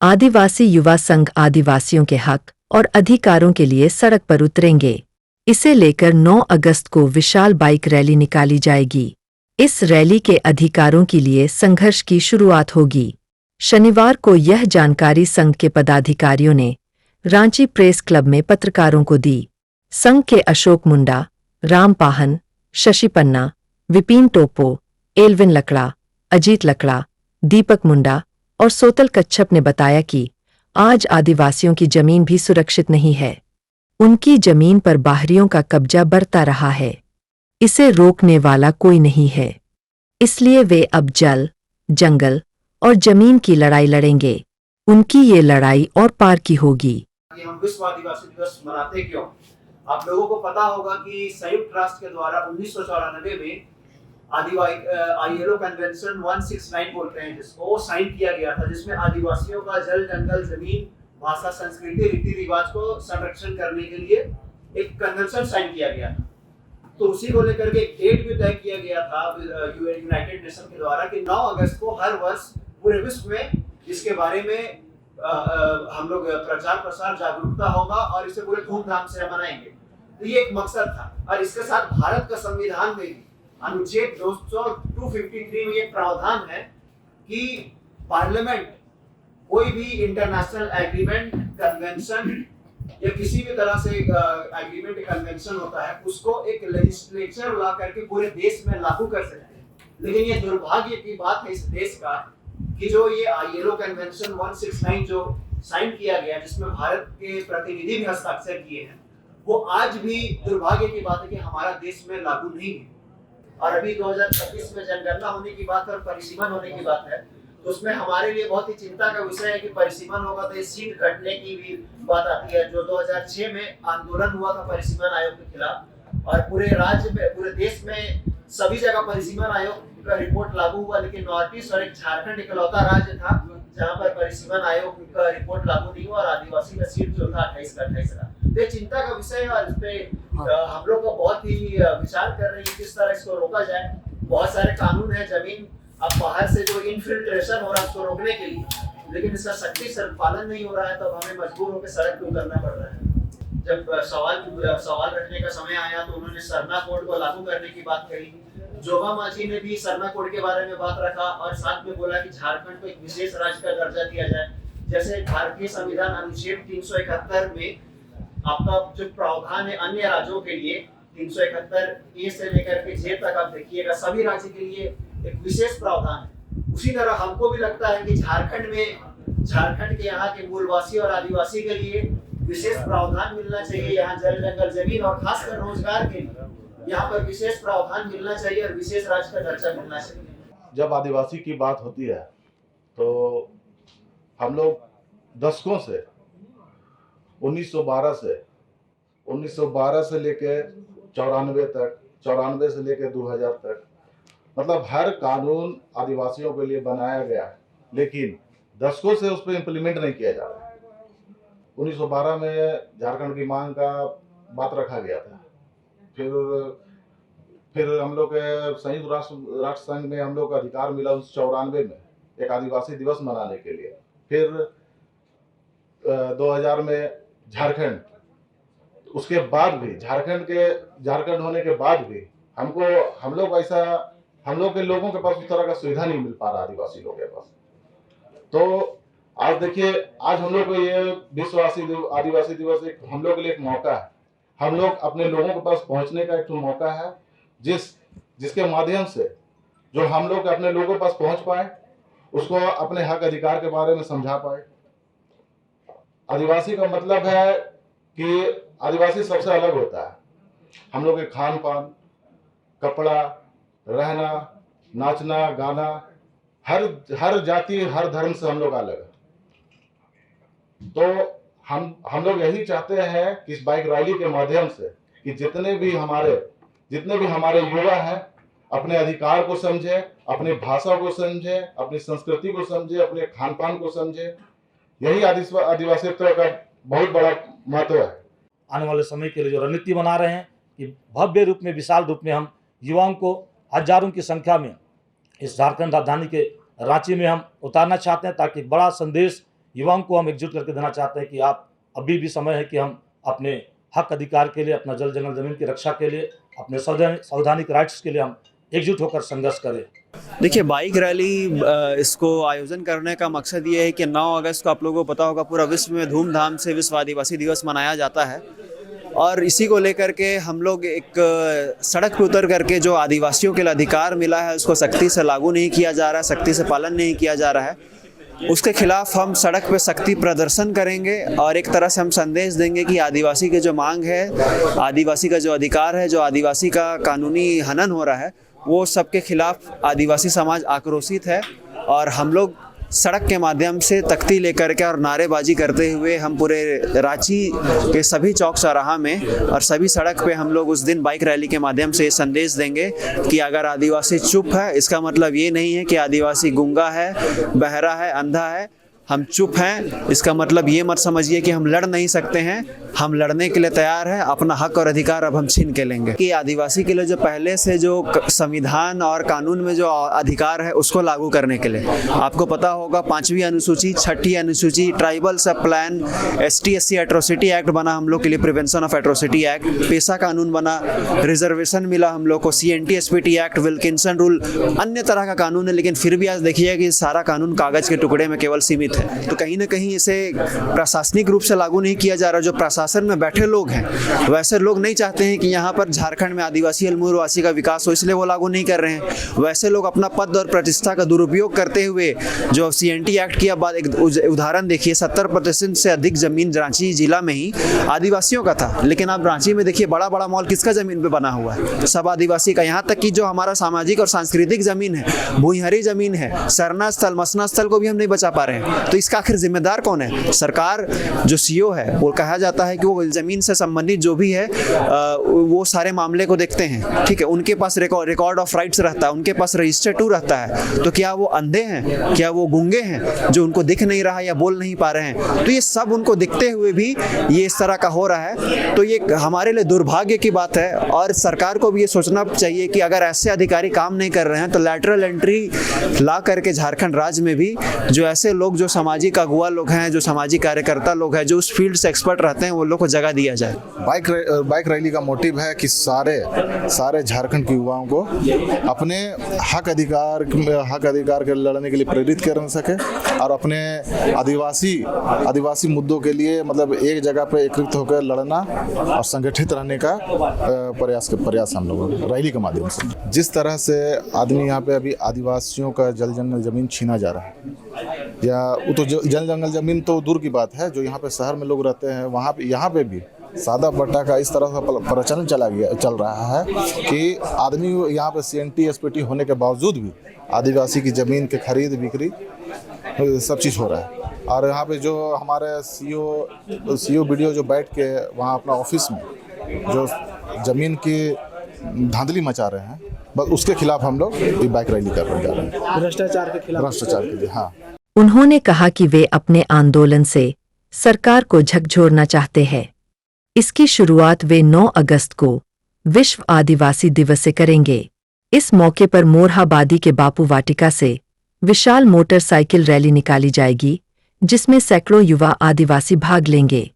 आदिवासी युवा संघ आदिवासियों के हक और अधिकारों के लिए सड़क पर उतरेंगे। इसे लेकर 9 अगस्त को विशाल बाइक रैली निकाली जाएगी। इस रैली के अधिकारों के लिए संघर्ष की शुरुआत होगी। शनिवार को यह जानकारी संघ के पदाधिकारियों ने रांची प्रेस क्लब में पत्रकारों को दी। संघ के अशोक मुंडा, राम पाहन, शशि पन्ना, विपिन टोपो, एल्विन लकड़ा, अजीत लकड़ा, दीपक मुंडा और सोतल कच्छप ने बताया कि आज आदिवासियों की जमीन भी सुरक्षित नहीं है। उनकी जमीन पर बाहरियों का कब्जा बढ़ता रहा है। इसे रोकने वाला कोई नहीं है। इसलिए वे अब जल, जंगल और जमीन की लड़ाई लड़ेंगे। उनकी ये लड़ाई और पार की होगी। कि हम विश्व आदिवासी दिवस मनाते क्यों? आप लोगों को पता होगा कि संयुक्त राष्ट्र के द्वारा 1994 में आईएलओ कन्वेंशन 169 बोलते हैं जिसको, वो साइन किया गया था, जिसमें आदिवासियों का जल, जंगल, जमीन, भाषा, संस्कृति, रीति रिवाज को संरक्षण करने के लिए एक कन्वेंशन साइन किया गया था। तो उसी को लेकर के एक डेट भी तय किया गया था यूनाइटेड नेशन के द्वारा कि 9 अगस्त को हर वर्ष पूरे विश्व में इसके बारे में हम लोग प्रचार प्रसार जागरूकता होगा और इसे पूरे धूमधाम से मनाएंगे। तो ये एक मकसद था। और इसके साथ भारत का संविधान में भी अनुच्छेद 253 में ये प्रावधान है कि पार्लियामेंट कोई भी इंटरनेशनल एग्रीमेंट, कन्वेंशन या किसी भी तरह से एग्रीमेंट, कन्वेंशन होता है, उसको एक लेजिस्लेचर ला करके पूरे देश में लागू कर सकते हैं। लेकिन ये दुर्भाग्य की बात है इस देश का कि जो ये आईएलओ कन्वेंशन 169 जो साइन किया गया, जिसमें भारत के प्रतिनिधि भी हस्ताक्षर किए हैं, वो आज भी दुर्भाग्य की बात है कि हमारा देश में लागू नहीं है। और अभी 2026 में जनगणना होने की बात है और परिसीमन होने की बात है, तो उसमें हमारे लिए बहुत ही चिंता का विषय है कि परिसीमन होगा तो ये सीट घटने की भी बात आती है। जो 2006 में आंदोलन हुआ था परिसीमन आयोग के खिलाफ और पूरे राज्य में, पूरे देश में सभी जगह परिसीमन आयोग का रिपोर्ट लागू हुआ, लेकिन नॉर्थ ईस्ट और एक झारखंड इकलौता राज्य था जहां पर परिसीमन आयोग का रिपोर्ट लागू नहीं हुआ और आदिवासी का सीट जो था 28 का 28 रहा। ये चिंता का विषय है और इस पे हम लोग को बहुत ही विचार कर रहे हैं किस तरह इसको रोका जाए। बहुत सारे कानून है, जमीन अब बाहर से जो इन्फिल्ट्रेशन हो रहा है उसको रोकने के लिए, लेकिन इसका सख्ती से पालन नहीं हो रहा है, तो हमें मजबूर होकर सड़क पे उतरना पड़ रहा है। जब सवाल रखने का समय आया तो उन्होंने सरना कोड को लागू करने की बात कही। जोगा मांझी ने भी सरना कोड के बारे में बात रखा और साथ में बोला कि झारखंड को एक विशेष राज्य का दर्जा दिया जाए। जैसे भारतीय संविधान अनुच्छेद 371 में आपका जो प्रावधान है अन्य राज्यों के लिए, 371 ए से लेकर के जे तक आप देखिएगा, सभी राज्य के लिए एक विशेष प्रावधान है। उसी तरह हमको भी लगता है कि झारखंड के यहाँ के मूलवासी और आदिवासी के लिए विशेष प्रावधान मिलना चाहिए। यहाँ जल, जंगल, जमीन और खासकर रोजगार के लिए यहाँ पर विशेष प्रावधान मिलना चाहिए और विशेष राज्य का दर्जा मिलना चाहिए। जब आदिवासी की बात होती है तो हम लोग दशकों से 1912 से लेकर 94 तक, 94 से लेकर 2000 तक, मतलब हर कानून आदिवासियों के लिए बनाया गया, लेकिन दशकों से उस पर इम्प्लीमेंट नहीं किया जा रहा है। 1912 में झारखंड की मांग का बात रखा गया था। फिर हम लोग के संयुक्त राष्ट्र संघ में हम लोग को अधिकार मिला 1994 में एक आदिवासी दिवस मनाने के लिए। फिर 2000 में झारखंड, उसके बाद भी झारखंड होने के बाद भी हम लोग के लोगों के पास उस तरह का सुविधा नहीं मिल पा रहा आदिवासी लोगों के पास। तो आज देखिए, आज हम लोग को ये विश्व आदिवासी दिवस एक हम लोग के लिए एक मौका है। हम लोग अपने लोगों के पास पहुंचने का एक मौका है, जिसके माध्यम से जो हम लोग अपने लोगों के पास पहुंच पाए, उसको अपने हक अधिकार के बारे में समझा पाए। आदिवासी का मतलब है कि आदिवासी सबसे अलग होता है। हम लोग के खान पान, कपड़ा, रहना, नाचना, गाना, हर जाति, हर धर्म से हम लोग अलग है। तो हम लोग यही चाहते हैं कि इस बाइक रैली के माध्यम से कि जितने भी हमारे युवा हैं अपने अधिकार को समझे, अपनी भाषा को समझे, अपनी संस्कृति को समझे, अपने खान पान को समझे। यही आदिवासित्व का बहुत बड़ा महत्व है। आने वाले समय के लिए जो रणनीति बना रहे हैं कि भव्य रूप में, विशाल रूप में हम युवाओं को हजारों की संख्या में इस झारखंड राजधानी के रांची में हम उतारना चाहते हैं, ताकि बड़ा संदेश युवाओं को हम एकजुट करके देना चाहते हैं कि आप अभी भी समय है कि हम अपने हक अधिकार के लिए, अपना जल जंगल जमीन की रक्षा के लिए, अपने संवैधानिक राइट्स के लिए हम एकजुट होकर संघर्ष करें। देखिए, बाइक रैली इसको आयोजन करने का मकसद ये है कि 9 अगस्त को आप लोगों को पता होगा पूरा विश्व में धूमधाम से विश्व आदिवासी दिवस मनाया जाता है, और इसी को लेकर के हम लोग एक सड़क पर उतर करके जो आदिवासियों के लिए अधिकार मिला है उसको सख्ती से लागू नहीं किया जा रहा है, सख्ती से पालन नहीं किया जा रहा है, उसके खिलाफ हम सड़क पे सख्ती प्रदर्शन करेंगे और एक तरह से हम संदेश देंगे कि आदिवासी की जो मांग है, आदिवासी का जो अधिकार है, जो आदिवासी का कानूनी हनन हो रहा है, वो सबके खिलाफ आदिवासी समाज आक्रोशित है। और हम लोग सड़क के माध्यम से तख्ती लेकर के और नारेबाजी करते हुए हम पूरे रांची के सभी चौक चौराहा में और सभी सड़क पे हम लोग उस दिन बाइक रैली के माध्यम से ये संदेश देंगे कि अगर आदिवासी चुप है, इसका मतलब ये नहीं है कि आदिवासी गूंगा है, बहरा है, अंधा है। हम चुप हैं, इसका मतलब ये मत समझिए कि हम लड़ नहीं सकते हैं। हम लड़ने के लिए तैयार हैं, अपना हक और अधिकार अब हम छीन के लेंगे। कि आदिवासी के लिए जो पहले से जो संविधान और कानून में जो अधिकार है उसको लागू करने के लिए आपको पता होगा 5वीं अनुसूची, 6ठी अनुसूची, ट्राइबल सब प्लान, ST/SC एट्रोसिटी एक्ट बना हम लोग के लिए, प्रिवेंशन ऑफ एट्रोसिटी एक्ट, पेशा कानून बना, रिजर्वेशन मिला हम लोग को, CNT/SPT एक्ट, विल्किंसन रूल, अन्य तरह का कानून है। लेकिन फिर भी आज देखिए कि सारा कानून कागज के टुकड़े में केवल सीमित है। तो कहीं ना कहीं इसे प्रशासनिक रूप से लागू नहीं किया जा रहा। जो प्रशासन में बैठे लोग हैं वैसे लोग नहीं चाहते हैं कि यहाँ पर झारखंड में आदिवासी मूलवासी का विकास हो, इसलिए वो लागू नहीं कर रहे हैं। वैसे लोग अपना पद और प्रतिष्ठा का दुरुपयोग करते हुए जो CNT एक्ट की अब एक उदाहरण देखिए, 70% से अधिक जमीन रांची जिला में ही आदिवासियों का था। लेकिन अब रांची में देखिए बड़ा बड़ा मॉल किसका जमीन पे बना हुआ है, सब आदिवासी का। यहाँ तक कि जो हमारा सामाजिक और सांस्कृतिक जमीन है, भूइंहरी जमीन है, सरना स्थल, मसना स्थल को भी हम नहीं बचा पा रहे हैं। तो इसका आखिर जिम्मेदार कौन है? सरकार। जो CO है वो कहा जाता है कि वो जमीन से संबंधित जो भी है वो सारे मामले को देखते हैं, ठीक है। उनके पास रिकॉर्ड ऑफ राइट्स रहता है, उनके पास रजिस्टर 2 रहता है। तो क्या वो अंधे हैं, क्या वो गूंगे हैं जो उनको दिख नहीं रहा या बोल नहीं पा रहे हैं? तो ये सब उनको दिखते हुए भी ये इस तरह का हो रहा है। तो ये हमारे लिए दुर्भाग्य की बात है और सरकार को भी ये सोचना चाहिए कि अगर ऐसे अधिकारी काम नहीं कर रहे हैं तो लैटरल एंट्री ला करके झारखंड राज्य में भी जो ऐसे लोग जो सामाजिक अगुआ लोग हैं, जो सामाजिक कार्यकर्ता लोग हैं, जो उस फील्ड से एक्सपर्ट रहते हैं, वो लोग को जगह दिया जाए। बाइक रैली का मोटिव है कि सारे झारखंड के युवाओं को अपने हक अधिकार के लड़ने के लिए प्रेरित कर सके और अपने आदिवासी मुद्दों के लिए मतलब एक जगह पे एकत्रित होकर लड़ना और संगठित रहने का प्रयास हम लोगों रैली के माध्यम से। जिस तरह से आदमी यहाँ पे अभी आदिवासियों का जल जंगल जमीन छीना जा रहा है, या वो तो जल जंगल जमीन तो दूर की बात है, जो यहाँ पे शहर में लोग रहते हैं वहाँ पे यहाँ पे भी सादा पट्टा का इस तरह का प्रचलन चल रहा है कि आदमी यहाँ पे CNT/SPT होने के बावजूद भी आदिवासी की ज़मीन के खरीद बिक्री सब चीज़ हो रहा है। और यहाँ पे जो हमारे CO BDO जो बैठ के वहाँ अपना ऑफिस में जो ज़मीन की धांधली मचा रहे हैं, बस उसके खिलाफ हम लोग ये बाइक रैली करने जा रहे हैं, भ्रष्टाचार के खिलाफ, भ्रष्टाचार के लिए। हाँ, उन्होंने कहा कि वे अपने आंदोलन से सरकार को झकझोरना चाहते हैं। इसकी शुरुआत वे 9 अगस्त को विश्व आदिवासी दिवस से करेंगे। इस मौके पर मोरहाबादी के बापू वाटिका से विशाल मोटरसाइकिल रैली निकाली जाएगी, जिसमें सैकड़ों युवा आदिवासी भाग लेंगे।